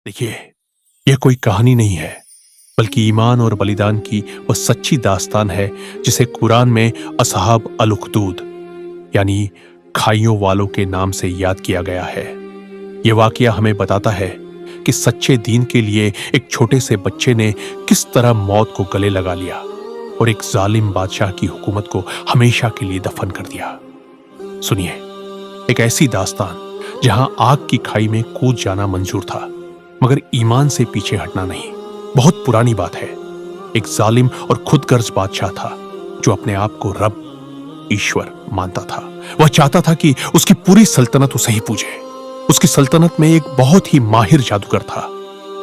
देखिए, यह कोई कहानी नहीं है, बल्कि ईमान और बलिदान की वह सच्ची दास्तान है जिसे कुरान में असहाब अल उखदूद यानी खाइयों वालों के नाम से याद किया गया है। यह वाकया हमें बताता है कि सच्चे दीन के लिए एक छोटे से बच्चे ने किस तरह मौत को गले लगा लिया और एक जालिम बादशाह की हुकूमत को हमेशा के लिए दफन कर दिया। सुनिए, एक ऐसी दास्तान जहां आग की खाई में कूद जाना मंजूर था, मगर ईमान से पीछे हटना नहीं। बहुत पुरानी बात है। एक जालिम और खुदगर्ज बादशाह था जो अपने आप को रब, ईश्वर मानता था। वह चाहता था कि उसकी पूरी सल्तनत उसे ही पूजे। उसकी सल्तनत में एक बहुत ही माहिर जादूगर था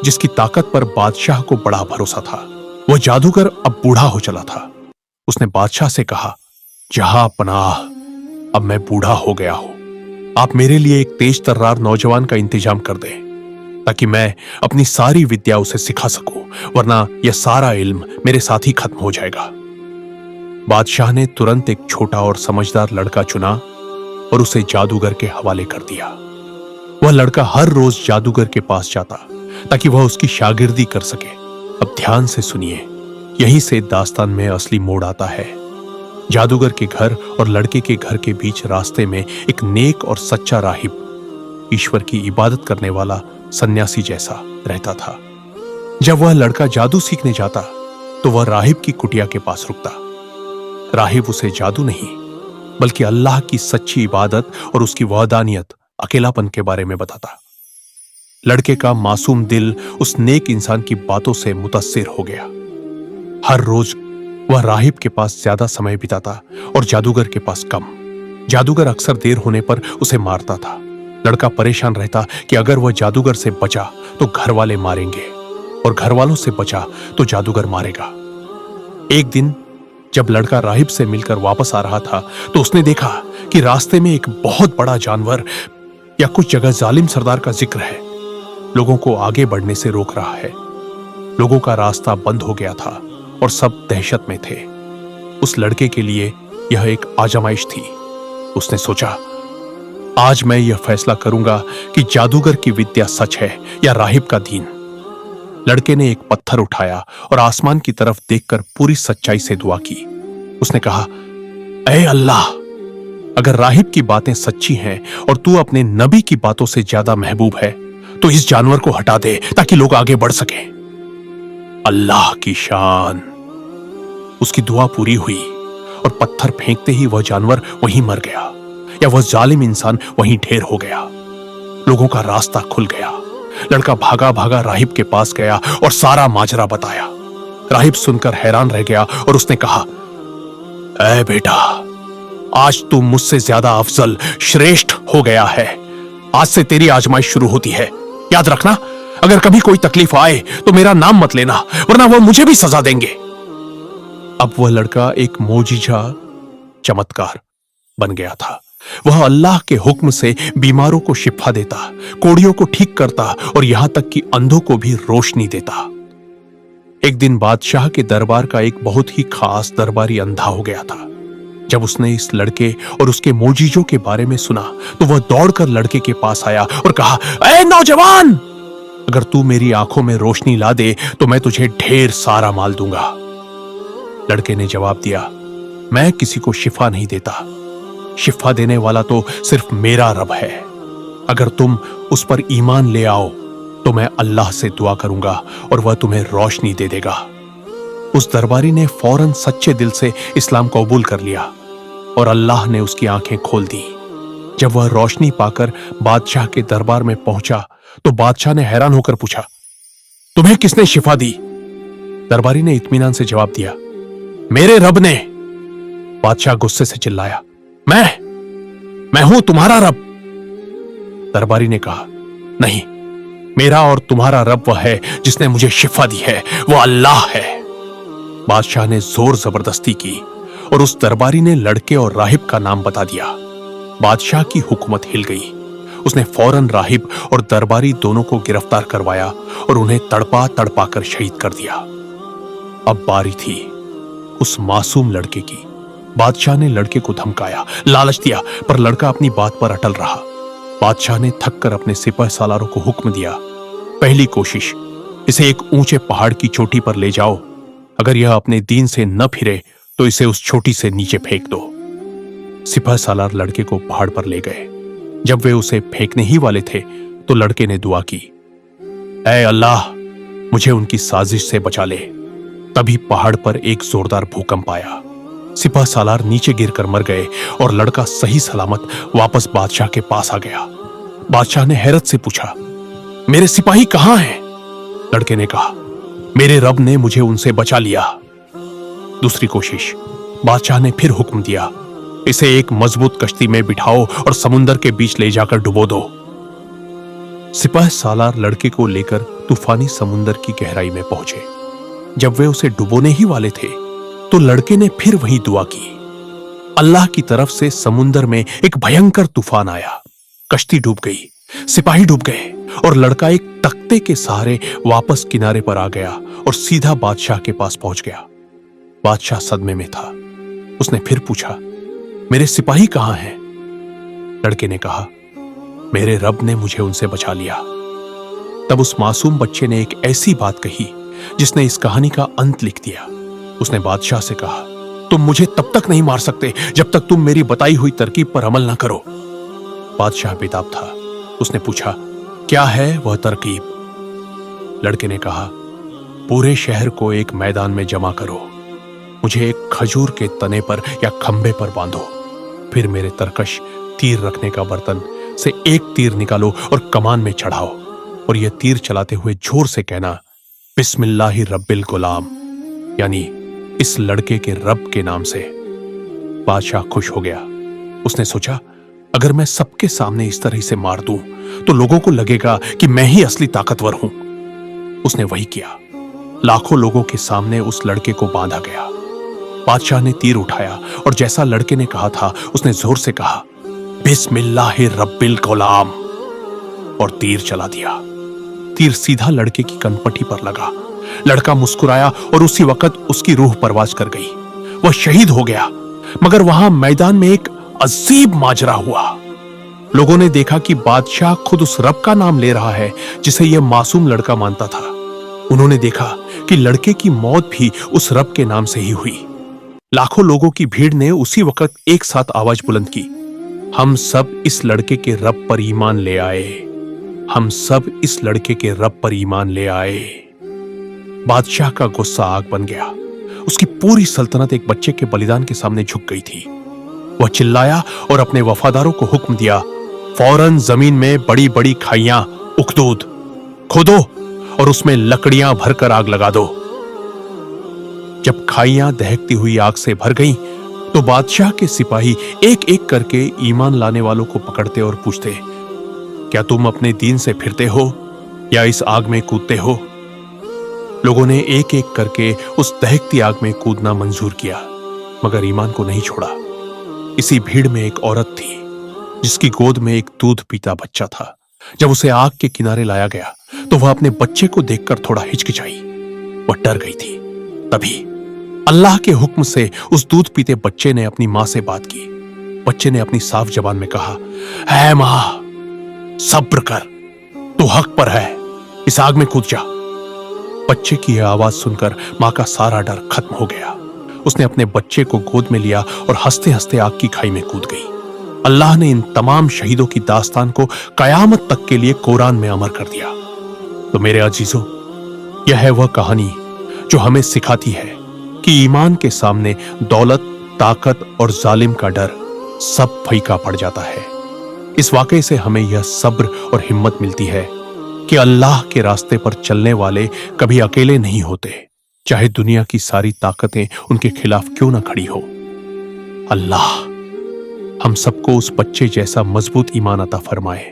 जिसकी ताकत पर बादशाह को बड़ा भरोसा था। वह जादूगर अब बूढ़ा हो चला था। उसने बादशाह से कहा, जहां पनाह, अब मैं बूढ़ा हो गया हूं। आप मेरे लिए एक तेज तर्रार नौजवान का इंतजाम कर दें ताकि मैं अपनी सारी विद्या उसे सिखा सकूं, वरना यह सारा इल्म मेरे साथ ही खत्म हो जाएगा। बादशाह ने तुरंत एक छोटा और समझदार लड़का चुना और उसे जादूगर के हवाले कर दिया। वह लड़का हर रोज जादूगर के पास जाता ताकि वह उसकी शागिर्दी कर सके। अब ध्यान से सुनिए, यहीं से दास्तान में असली मोड़ आता है। जादूगर के घर और लड़के के घर के बीच रास्ते में एक नेक और सच्चा राहिब, ईश्वर की इबादत करने वाला सन्यासी जैसा रहता था। जब वह लड़का जादू सीखने जाता तो वह राहिब की कुटिया के पास रुकता। राहिब उसे जादू नहीं, बल्कि अल्लाह की सच्ची इबादत और उसकी वहदानियत, अकेलापन के बारे में बताता। लड़के का मासूम दिल उस नेक इंसान की बातों से मुतासिर हो गया। हर रोज वह राहिब के पास ज्यादा समय बिताता और जादूगर के पास कम। जादूगर अक्सर देर होने पर उसे मारता था। लड़का परेशान रहता कि अगर वह जादूगर से बचा तो घर वाले मारेंगे और घर वालों से बचा तो जादूगर मारेगा। एक दिन जब लड़का राहिब से मिलकर वापस आ रहा था तो उसने देखा कि रास्ते में एक बहुत बड़ा जानवर या कुछ जगह जालिम सरदार का जिक्र है। लोगों को आगे बढ़ने से रोक रहा है। लोगों का रास्ता बंद हो गया था और सब दहशत में थे। उस लड़के के लिए यह एक आजमाइश थी। उसने सोचा, आज मैं यह फैसला करूंगा कि जादूगर की विद्या सच है या राहिब का दीन। लड़के ने एक पत्थर उठाया और आसमान की तरफ देखकर पूरी सच्चाई से दुआ की। उसने कहा, ऐ अल्लाह, अगर राहिब की बातें सच्ची हैं और तू अपने नबी की बातों से ज्यादा महबूब है तो इस जानवर को हटा दे ताकि लोग आगे बढ़ सकें। अल्लाह की शान। उसकी दुआ पूरी हुई और पत्थर फेंकते ही वह जानवर वहीं मर गया या वह जालिम इंसान वहीं ढेर हो गया। लोगों का रास्ता खुल गया। लड़का भागा भागा राहिब के पास गया और सारा माजरा बताया। राहिब सुनकर हैरान रह गया और उसने कहा, ऐ बेटा, आज तू मुझसे ज्यादा अफजल, श्रेष्ठ हो गया है। आज से तेरी आजमाइश शुरू होती है। याद रखना, अगर कभी कोई तकलीफ आए तो मेरा नाम मत लेना, वरना वो मुझे भी सजा देंगे। अब वह लड़का एक मोजिजा, चमत्कार बन गया था। वह अल्लाह के हुक्म से बीमारों को शिफा देता, कोड़ियों को ठीक करता और यहां तक कि अंधों को भी रोशनी देता। एक दिन बादशाह के दरबार का एक बहुत ही खास दरबारी अंधा हो गया था। जब उसने इस लड़के और उसके मोजिजों के बारे में सुना तो वह दौड़कर लड़के के पास आया और कहा, ऐ नौजवान, अगर तू मेरी आंखों में रोशनी ला दे तो मैं तुझे ढेर सारा माल दूंगा। लड़के ने जवाब दिया, मैं किसी को शिफा नहीं देता। शिफा देने वाला तो सिर्फ मेरा रब है। अगर तुम उस पर ईमान ले आओ तो मैं अल्लाह से दुआ करूंगा और वह तुम्हें रोशनी दे देगा। उस दरबारी ने फौरन सच्चे दिल से इस्लाम कबूल कर लिया और अल्लाह ने उसकी आंखें खोल दी। जब वह रोशनी पाकर बादशाह के दरबार में पहुंचा तो बादशाह ने हैरान होकर पूछा, तुम्हें किसने शिफा दी? दरबारी ने इत्मीनान से जवाब दिया, मेरे रब ने। बादशाह गुस्से से चिल्लाया, मैं हूं तुम्हारा रब। दरबारी ने कहा, नहीं, मेरा और तुम्हारा रब वह है जिसने मुझे शिफा दी है, वह अल्लाह है। बादशाह ने जोर जबरदस्ती की और उस दरबारी ने लड़के और राहिब का नाम बता दिया। बादशाह की हुकूमत हिल गई। उसने फौरन राहिब और दरबारी दोनों को गिरफ्तार करवाया और उन्हें तड़पा तड़पा कर शहीद कर दिया। अब बारी थी उस मासूम लड़के की। बादशाह ने लड़के को धमकाया, लालच दिया, पर लड़का अपनी बात पर अटल रहा। बादशाह ने थक कर अपने सिपह सालारों को हुक्म दिया, पहली कोशिश, इसे एक ऊंचे पहाड़ की चोटी पर ले जाओ। अगर यह अपने दीन से न फिरे तो इसे उस चोटी से नीचे फेंक दो। सिपह सालार लड़के को पहाड़ पर ले गए। जब वे उसे फेंकने ही वाले थे तो लड़के ने दुआ की, ऐ अल्लाह, मुझे उनकी साजिश से बचा ले। तभी पहाड़ पर एक जोरदार भूकंप आया। सिपह सालार नीचे गिरकर मर गए और लड़का सही सलामत वापस बादशाह के पास आ गया। बादशाह ने हैरत से पूछा, मेरे सिपाही कहां हैं? लड़के ने कहा, मेरे रब ने मुझे उनसे बचा लिया। दूसरी कोशिश, बादशाह ने फिर हुक्म दिया, इसे एक मजबूत कश्ती में बिठाओ और समुंदर के बीच ले जाकर डुबो दो। सिपह सालार लड़के को लेकर तूफानी समुंदर की गहराई में पहुंचे। जब वे उसे डुबोने ही वाले थे तो लड़के ने फिर वही दुआ की। अल्लाह की तरफ से समुंदर में एक भयंकर तूफान आया। कश्ती डूब गई, सिपाही डूब गए और लड़का एक तख्ते के सहारे वापस किनारे पर आ गया और सीधा बादशाह के पास पहुंच गया। बादशाह सदमे में था। उसने फिर पूछा, मेरे सिपाही कहां हैं? लड़के ने कहा, मेरे रब ने मुझे उनसे बचा लिया। तब उस मासूम बच्चे ने एक ऐसी बात कही जिसने इस कहानी का अंत लिख दिया। उसने बादशाह से कहा, तुम मुझे तब तक नहीं मार सकते जब तक तुम मेरी बताई हुई तरकीब पर अमल न करो। बादशाह बेताब था। उसने पूछा, क्या है वह तरकीब? लड़के ने कहा, पूरे शहर को एक मैदान में जमा करो, मुझे एक खजूर के तने पर या खंबे पर बांधो, फिर मेरे तरकश तीर रखने का बर्तन से एक तीर निकालो और कमान में चढ़ाओ और यह तीर चलाते हुए जोर से कहना, बिस्मिल्लाहि रब्बिल गुलाम, यानी इस लड़के के रब के नाम से। बादशाह खुश हो गया। उसने सोचा, अगर मैं सबके सामने इस तरह से मार दूं तो लोगों को लगेगा कि मैं ही असली ताकतवर हूं। उसने वही किया। लाखों लोगों के सामने उस लड़के को बांधा गया। बादशाह ने तीर उठाया और जैसा लड़के ने कहा था उसने जोर से कहा, बिस्मिल्लाहि रब्बिल गुलाम, और तीर चला दिया। तीर सीधा लड़के की कनपटी पर लगा। लड़का मुस्कुराया और उसी वक्त उसकी रूह परवाज कर गई। वह शहीद हो गया। मगर वहां मैदान में एक अजीब माजरा हुआ। लोगों ने देखा कि बादशाह खुद उस रब का नाम ले रहा है जिसे यह मासूम लड़का मानता था। उन्होंने देखा कि लड़के की मौत भी उस रब के नाम से ही हुई। लाखों लोगों की भीड़ ने उसी वक्त एक साथ आवाज बुलंद की, हम सब इस लड़के के रब पर ईमान ले आए, हम सब इस लड़के के रब पर ईमान ले आए। बादशाह का गुस्सा आग बन गया। उसकी पूरी सल्तनत एक बच्चे के बलिदान के सामने झुक गई थी। वह चिल्लाया और अपने वफादारों को हुक्म दिया, फौरन जमीन में बड़ी बड़ी खाइयां उखदूद खोदो और उसमें लकड़ियां भरकर आग लगा दो। जब खाइयां दहकती हुई आग से भर गईं, तो बादशाह के सिपाही एक एक करके ईमान लाने वालों को पकड़ते और पूछते, क्या तुम अपने दीन से फिरते हो या इस आग में कूदते हो? लोगों ने एक एक करके उस दहकती आग में कूदना मंजूर किया, मगर ईमान को नहीं छोड़ा। इसी भीड़ में एक औरत थी जिसकी गोद में एक दूध पीता बच्चा था। जब उसे आग के किनारे लाया गया तो वह अपने बच्चे को देखकर थोड़ा हिचकिचाई। वह डर गई थी। तभी अल्लाह के हुक्म से उस दूध पीते बच्चे ने अपनी मां से बात की। बच्चे ने अपनी साफ जबान में कहा, है मां, सब्र कर, तू हक पर है, इस आग में कूद जा। बच्चे की यह आवाज सुनकर मां का सारा डर खत्म हो गया। उसने अपने बच्चे को गोद में लिया और हंसते हंसते आग की खाई में कूद गई। अल्लाह ने इन तमाम शहीदों की दास्तान को कयामत तक के लिए कुरान में अमर कर दिया। तो मेरे अजीजों, यह है वह कहानी जो हमें सिखाती है कि ईमान के सामने दौलत, ताकत और जालिम का डर सब फीका पड़ जाता है। इस वाकये से हमें यह सब्र और हिम्मत मिलती है कि अल्लाह के रास्ते पर चलने वाले कभी अकेले नहीं होते, चाहे दुनिया की सारी ताकतें उनके खिलाफ क्यों ना खड़ी हो। अल्लाह हम सबको उस बच्चे जैसा मजबूत ईमान अता फरमाए।